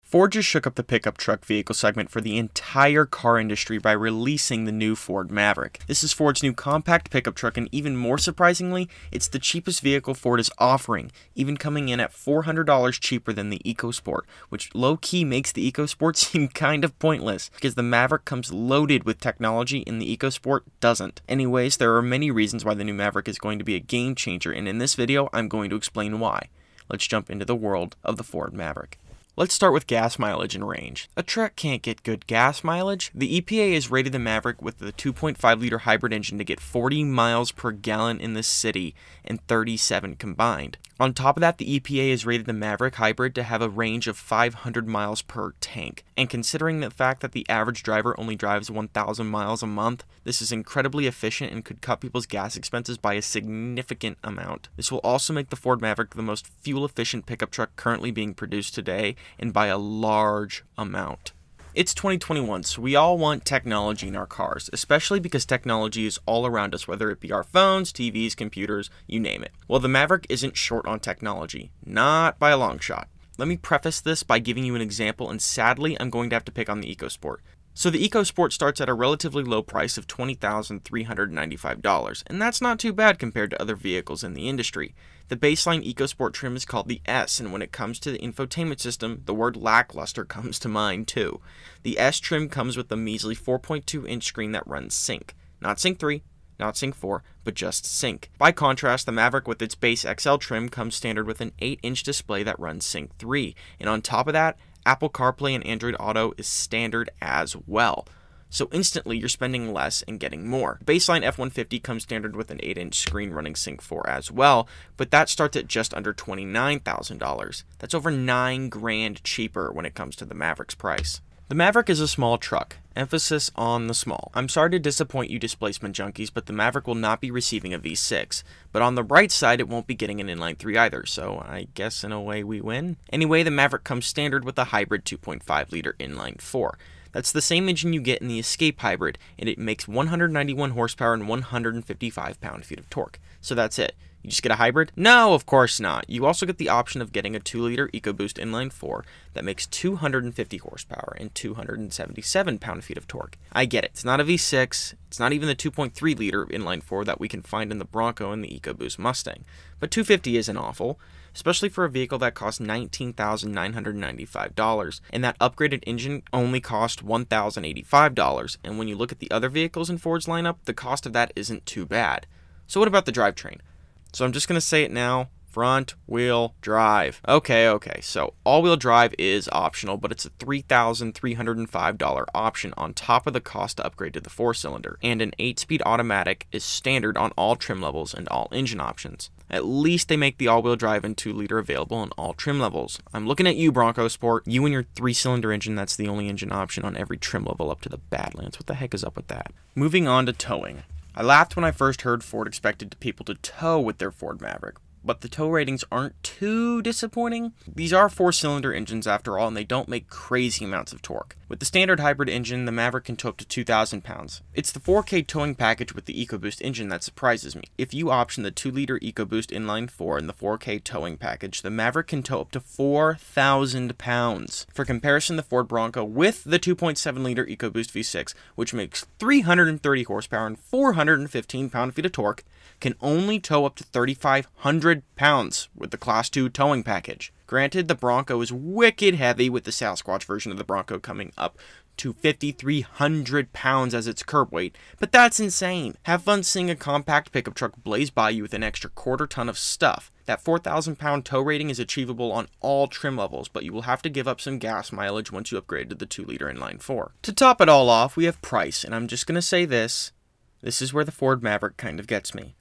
Ford just shook up the pickup truck vehicle segment for the entire car industry by releasing the new Ford Maverick. This is Ford's new compact pickup truck, and even more surprisingly, it's the cheapest vehicle Ford is offering, even coming in at $400 cheaper than the EcoSport, which low-key makes the EcoSport seem kind of pointless, because the Maverick comes loaded with technology and the EcoSport doesn't. Anyways, there are many reasons why the new Maverick is going to be a game changer, and in this video, I'm going to explain why. Let's jump into the world of the Ford Maverick. Let's start with gas mileage and range. A truck can't get good gas mileage. The EPA has rated the Maverick with the 2.5-liter hybrid engine to get 40 miles per gallon in the city and 37 combined. On top of that, the EPA has rated the Maverick hybrid to have a range of 500 miles per tank. And considering the fact that the average driver only drives 1,000 miles a month, this is incredibly efficient and could cut people's gas expenses by a significant amount. This will also make the Ford Maverick the most fuel-efficient pickup truck currently being produced today, and by a large amount. It's 2021, so we all want technology in our cars, especially because technology is all around us, whether it be our phones, TVs, computers, you name it. Well, the Maverick isn't short on technology, not by a long shot. Let me preface this by giving you an example, and sadly, I'm going to have to pick on the EcoSport. So the EcoSport starts at a relatively low price of $20,395, and that's not too bad compared to other vehicles in the industry. The baseline EcoSport trim is called the S, and when it comes to the infotainment system, the word lackluster comes to mind too. The S trim comes with a measly 4.2-inch screen that runs Sync. Not Sync 3, not Sync 4, but just Sync. By contrast, the Maverick with its base XL trim comes standard with an 8-inch display that runs Sync 3, and on top of that, Apple CarPlay and Android Auto is standard as well. So instantly you're spending less and getting more. Baseline F-150 comes standard with an 8-inch screen running Sync 4 as well, but that starts at just under $29,000. That's over $9,000 cheaper when it comes to the Maverick's price. The Maverick is a small truck, emphasis on the small. I'm sorry to disappoint you displacement junkies, but the Maverick will not be receiving a V6. But on the right side, it won't be getting an inline 3 either, so I guess in a way we win. Anyway, the Maverick comes standard with a hybrid 2.5-liter inline 4. That's the same engine you get in the Escape hybrid, and it makes 191 horsepower and 155 pound-feet of torque. So that's it. You just get a hybrid? No, of course not. You also get the option of getting a 2-liter EcoBoost inline 4 that makes 250 horsepower and 277 pound-feet of torque. I get it. It's not a V6. It's not even the 2.3-liter inline 4 that we can find in the Bronco and the EcoBoost Mustang. But 250 isn't awful, especially for a vehicle that costs $19,995, and that upgraded engine only cost $1,085. And when you look at the other vehicles in Ford's lineup, the cost of that isn't too bad. So what about the drivetrain? So I'm just going to say it now, front wheel drive. Okay, so all-wheel drive is optional, but it's a $3,305 option on top of the cost to upgrade to the 4-cylinder, and an 8-speed automatic is standard on all trim levels and all engine options. At least they make the all-wheel drive and 2-liter available on all trim levels. I'm looking at you, Bronco Sport. You and your 3-cylinder engine, that's the only engine option on every trim level up to the Badlands. What the heck is up with that? Moving on to towing. I laughed when I first heard Ford expected people to tow with their Ford Maverick, but the tow ratings aren't too disappointing. These are 4-cylinder engines after all, and they don't make crazy amounts of torque. With the standard hybrid engine, the Maverick can tow up to 2,000 pounds. It's the 4K towing package with the EcoBoost engine that surprises me. If you option the 2-liter EcoBoost inline 4 in the 4K towing package, the Maverick can tow up to 4,000 pounds. For comparison, the Ford Bronco with the 2.7-liter EcoBoost V6, which makes 330 horsepower and 415 pound-feet of torque, can only tow up to 3,500 pounds with the Class 2 towing package. Granted, the Bronco is wicked heavy, with the Sasquatch version of the Bronco coming up to 5,300 pounds as its curb weight, but that's insane. Have fun seeing a compact pickup truck blaze by you with an extra quarter ton of stuff. That 4,000 pound tow rating is achievable on all trim levels, but you will have to give up some gas mileage once you upgrade to the 2-liter inline 4. To top it all off, we have price, and I'm just going to say this is where the Ford Maverick kind of gets me.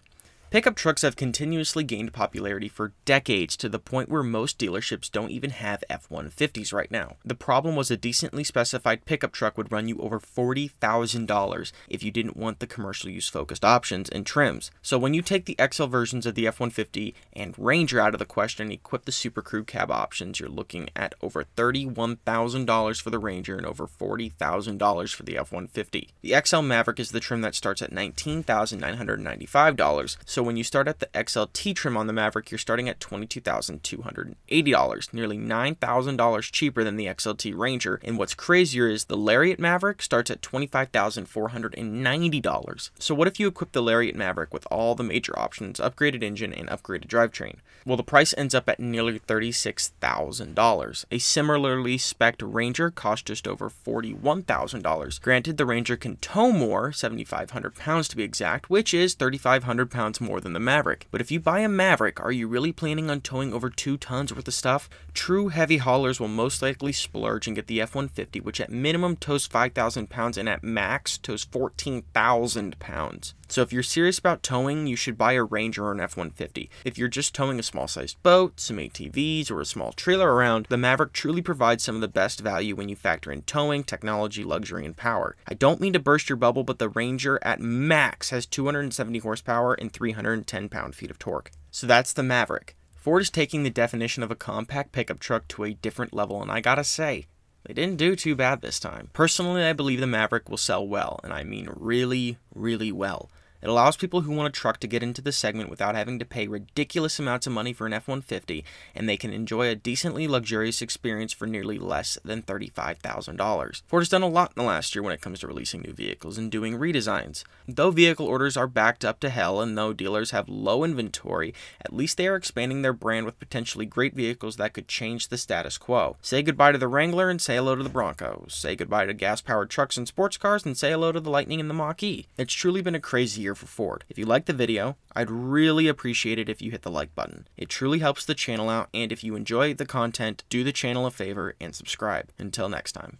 Pickup trucks have continuously gained popularity for decades, to the point where most dealerships don't even have F-150s right now. The problem was a decently specified pickup truck would run you over $40,000 if you didn't want the commercial use focused options and trims. So when you take the XL versions of the F-150 and Ranger out of the question and equip the Super Crew cab options, you're looking at over $31,000 for the Ranger and over $40,000 for the F-150. The XL Maverick is the trim that starts at $19,995. So when you start at the XLT trim on the Maverick, you're starting at $22,280, nearly $9,000 cheaper than the XLT Ranger. And what's crazier is the Lariat Maverick starts at $25,490. So what if you equip the Lariat Maverick with all the major options, upgraded engine, and upgraded drivetrain? Well, the price ends up at nearly $36,000. A similarly spec'd Ranger costs just over $41,000. Granted, the Ranger can tow more, 7,500 pounds to be exact, which is 3,500 pounds more than the Maverick. But if you buy a Maverick, are you really planning on towing over 2 tons worth of stuff? True heavy haulers will most likely splurge and get the F-150, which at minimum tows 5,000 pounds and at max tows 14,000 pounds. So if you're serious about towing, you should buy a Ranger or an F-150. If you're just towing a small-sized boat, some ATVs, or a small trailer around, the Maverick truly provides some of the best value when you factor in towing, technology, luxury, and power. I don't mean to burst your bubble, but the Ranger at max has 270 horsepower and 310 pound-feet of torque. So that's the Maverick. Ford is taking the definition of a compact pickup truck to a different level, and I gotta say, they didn't do too bad this time. Personally, I believe the Maverick will sell well, and I mean really, really well. It allows people who want a truck to get into the segment without having to pay ridiculous amounts of money for an F-150, and they can enjoy a decently luxurious experience for nearly less than $35,000. Ford has done a lot in the last year when it comes to releasing new vehicles and doing redesigns. Though vehicle orders are backed up to hell and though dealers have low inventory, at least they are expanding their brand with potentially great vehicles that could change the status quo. Say goodbye to the Wrangler and say hello to the Bronco. Say goodbye to gas-powered trucks and sports cars and say hello to the Lightning and the Mach-E. It's truly been a crazy year for Ford. If you like the video, I'd really appreciate it if you hit the like button. It truly helps the channel out, and if you enjoy the content, do the channel a favor and subscribe. Until next time.